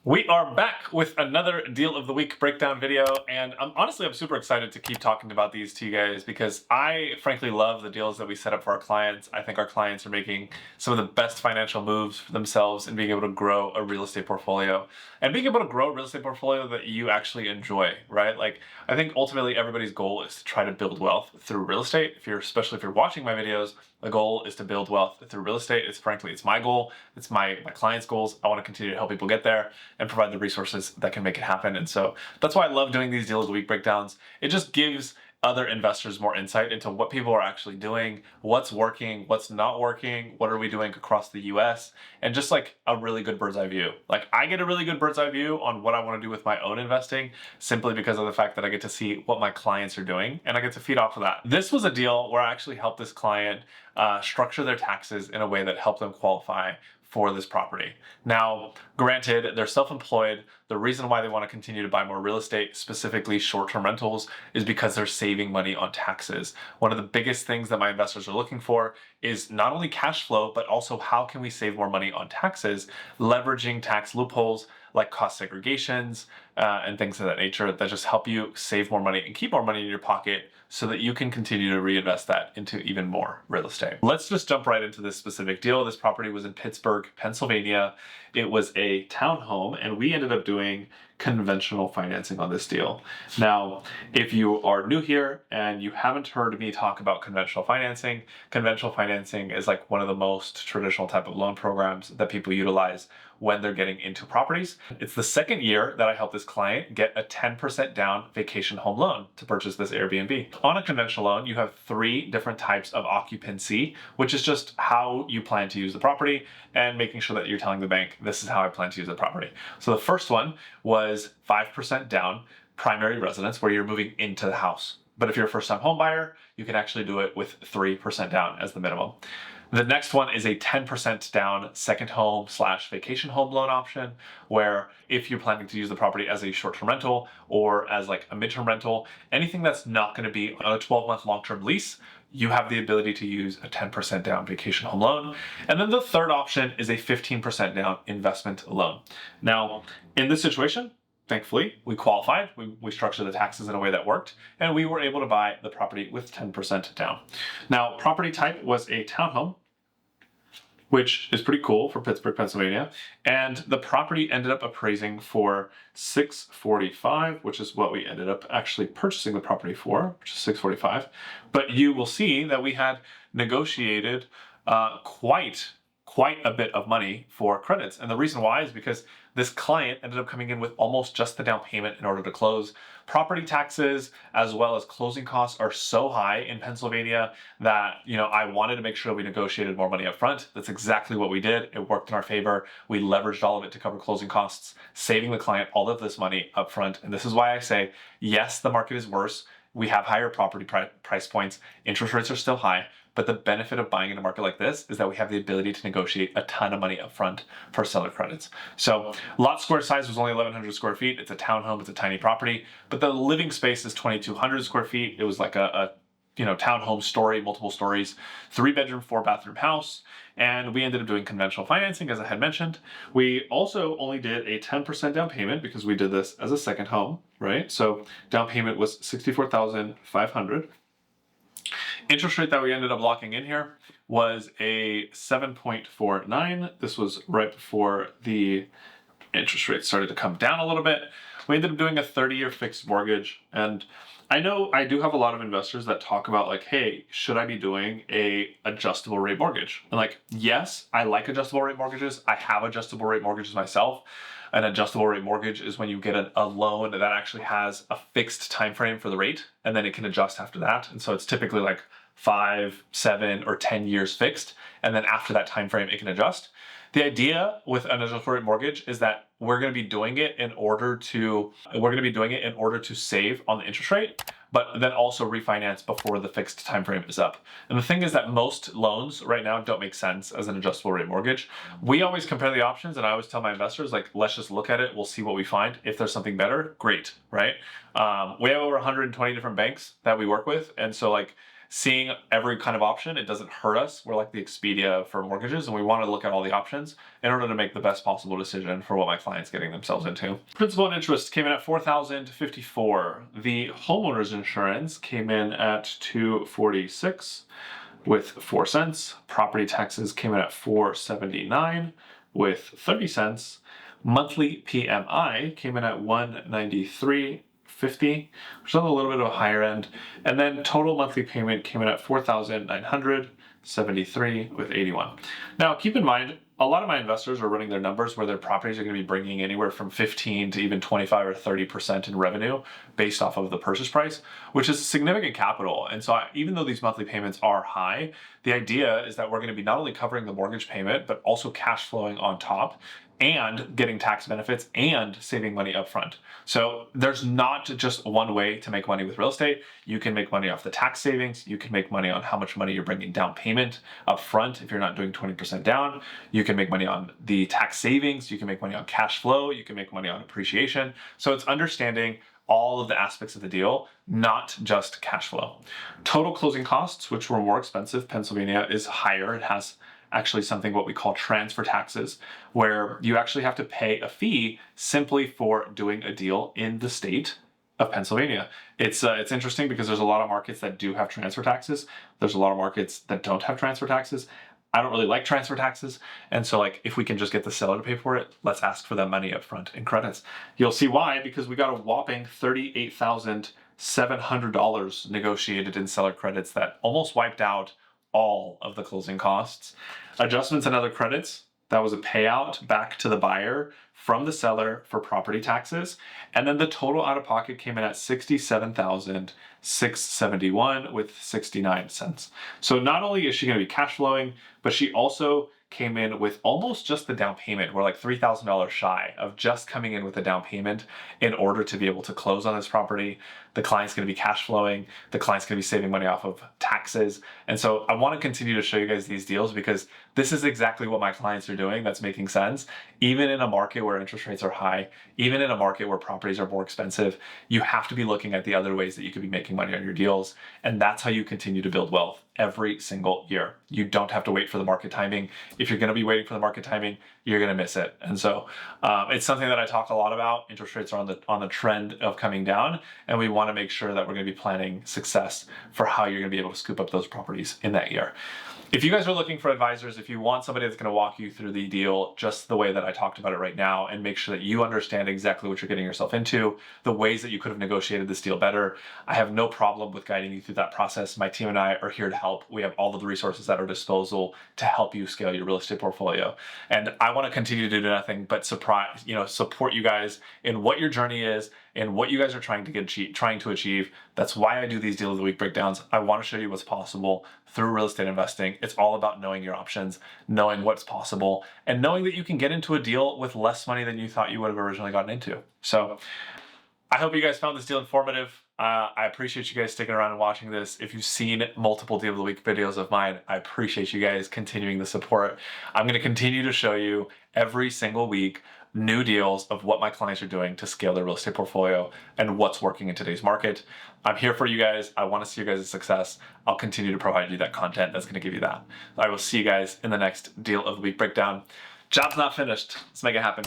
We are back with another deal of the week breakdown video, and I'm super excited to keep talking about these to you guys because I frankly love the deals that we set up for our clients. I think our clients are making some of the best financial moves for themselves and being able to grow a real estate portfolio and being able to grow a real estate portfolio that you actually enjoy, right? Like, I think ultimately everybody's goal is to try to build wealth through real estate. Especially if you're watching my videos, the goal is to build wealth through real estate. It's my goal. It's my clients' goals. I want to continue to help people get there and provide the resources that can make it happen. And so that's why I love doing these deals of the week breakdowns. It just gives other investors more insight into what people are actually doing, what's working, what's not working, what are we doing across the US, and just like a really good bird's eye view. Like, I get a really good bird's eye view on what I want to do with my own investing simply because of the fact that I get to see what my clients are doing and I get to feed off of that. This was a deal where I actually helped this client structure their taxes in a way that helped them qualify for this property. Now, granted, they're self-employed. The reason why they want to continue to buy more real estate, specifically short-term rentals, is because they're saving money on taxes. One of the biggest things that my investors are looking for is not only cash flow, but also how can we save more money on taxes, leveraging tax loopholes like cost segregations and things of that nature that just help you save more money and keep more money in your pocket so that you can continue to reinvest that into even more real estate. Let's just jump right into this specific deal. This property was in Pittsburgh, Pennsylvania. It was a townhome, and we ended up doing conventional financing on this deal. Now, if you are new here and you haven't heard me talk about conventional financing is like one of the most traditional type of loan programs that people utilize when they're getting into properties. It's the second year that I helped this client get a 10% down vacation home loan to purchase this Airbnb. On a conventional loan, you have 3 different types of occupancy, which is just how you plan to use the property and making sure that you're telling the bank, this is how I plan to use the property. So the first one was 5% down, primary residence, where you're moving into the house. But if you're a first-time home buyer, you can actually do it with 3% down as the minimum. The next one is a 10% down second home / vacation home loan option, where if you're planning to use the property as a short-term rental or as like a midterm rental, anything that's not going to be on a 12-month long-term lease, you have the ability to use a 10% down vacation home loan. And then the third option is a 15% down investment loan. Now, in this situation, thankfully, we qualified. We structured the taxes in a way that worked, and we were able to buy the property with 10% down. Now, property type was a townhome, which is pretty cool for Pittsburgh, Pennsylvania. And the property ended up appraising for $645, which is what we ended up actually purchasing the property for, which is $645. But you will see that we had negotiated quite a bit of money for credits. And the reason why is because this client ended up coming in with almost just the down payment in order to close. Property taxes as well as closing costs are so high in Pennsylvania that, I wanted to make sure we negotiated more money up front. That's exactly what we did. It worked in our favor. We leveraged all of it to cover closing costs, saving the client all of this money up front. And this is why I say, yes, the market is worse. We have higher property price points. Interest rates are still high. But the benefit of buying in a market like this is that we have the ability to negotiate a ton of money up front for seller credits. So lot square size was only 1,100 square feet. It's a townhome. It's a tiny property. But the living space is 2,200 square feet. It was like a townhome story, multiple stories, 3-bedroom, 4-bathroom house. And we ended up doing conventional financing, as I had mentioned. We also only did a 10% down payment because we did this as a second home, right? So down payment was $64,500. Interest rate that we ended up locking in here was a 7.49. This was right before the interest rate started to come down a little bit. We ended up doing a 30-year fixed mortgage. And I know I do have a lot of investors that talk about like, hey, should I be doing a adjustable rate mortgage? And like, yes, I like adjustable rate mortgages. I have adjustable rate mortgages myself. An adjustable rate mortgage is when you get a loan that actually has a fixed time frame for the rate, and then it can adjust after that. And so it's typically like 5, 7, or 10 years fixed, and then after that time frame, it can adjust. The idea with an adjustable rate mortgage is that we're going to be doing it in order to save on the interest rate, but then also refinance before the fixed time frame is up. And the thing is that most loans right now don't make sense as an adjustable rate mortgage. We always compare the options, and I always tell my investors, like, let's just look at it. We'll see what we find. If there's something better, great, right? We have over 120 different banks that we work with, and so like seeing every kind of option, it doesn't hurt us. We're like the Expedia for mortgages, and we want to look at all the options in order to make the best possible decision for what my client's getting themselves into. Principal and interest came in at $4,054. The homeowner's insurance came in at $246 with 4 cents. Property taxes came in at $479 with 30 cents. Monthly PMI came in at 193.50, which is on a little bit of a higher end. And then total monthly payment came in at $4,973 with 81. Now, keep in mind, a lot of my investors are running their numbers where their properties are going to be bringing anywhere from 15 to even 25 or 30% in revenue based off of the purchase price, which is significant capital. And so even though these monthly payments are high, the idea is that we're going to be not only covering the mortgage payment, but also cash flowing on top and getting tax benefits and saving money upfront. So there's not just one way to make money with real estate. You can make money off the tax savings. You can make money on how much money you're bringing down payment upfront if you're not doing 20% down. You can make money on the tax savings. You can make money on cash flow. You can make money on appreciation. So it's understanding all of the aspects of the deal, not just cash flow. Total closing costs, which were more expensive, Pennsylvania is higher. It has actually something what we call transfer taxes, where you actually have to pay a fee simply for doing a deal in the state of Pennsylvania. It's interesting because there's a lot of markets that do have transfer taxes. There's a lot of markets that don't have transfer taxes. I don't really like transfer taxes. And so like, if we can just get the seller to pay for it, let's ask for that money up front in credits. You'll see why, because we got a whopping $38,700 negotiated in seller credits that almost wiped out all of the closing costs. Adjustments and other credits, that was a payout back to the buyer from the seller for property taxes. And then the total out of pocket came in at $67,671 with 69 cents. So not only is she going to be cash flowing, but she also came in with almost just the down payment. We're like $3,000 shy of just coming in with a down payment in order to be able to close on this property. The client's going to be cash flowing. The client's going to be saving money off of taxes. And so I want to continue to show you guys these deals because this is exactly what my clients are doing that's making sense. Even in a market where interest rates are high, even in a market where properties are more expensive, you have to be looking at the other ways that you could be making money on your deals. And that's how you continue to build wealth every single year. You don't have to wait for the market timing. If you're going to be waiting for the market timing, you're going to miss it. And so it's something that I talk a lot about. Interest rates are on the trend of coming down, and we want to make sure that we're going to be planning success for how you're going to be able to scoop up those properties in that year. If you guys are looking for advisors, if you want somebody that's going to walk you through the deal just the way that I talked about it right now and make sure that you understand exactly what you're getting yourself into, the ways that you could have negotiated this deal better, I have no problem with guiding you through that process. My team and I are here to help. We have all of the resources at our disposal to help you scale your real estate portfolio. And I want to continue to do nothing but support you guys in what your journey is and what you guys are trying to achieve. That's why I do these deal of the week breakdowns. I want to show you what's possible through real estate investing. It's all about knowing your options, knowing what's possible, and knowing that you can get into a deal with less money than you thought you would have originally gotten into. So I hope you guys found this deal informative. I appreciate you guys sticking around and watching this. If you've seen multiple deal of the week videos of mine, I appreciate you guys continuing the support. I'm going to continue to show you every single week new deals of what my clients are doing to scale their real estate portfolio and what's working in today's market. I'm here for you guys. I want to see you guys' success. I'll continue to provide you that content that's going to give you that. I will see you guys in the next deal of the week breakdown. Job's not finished. Let's make it happen.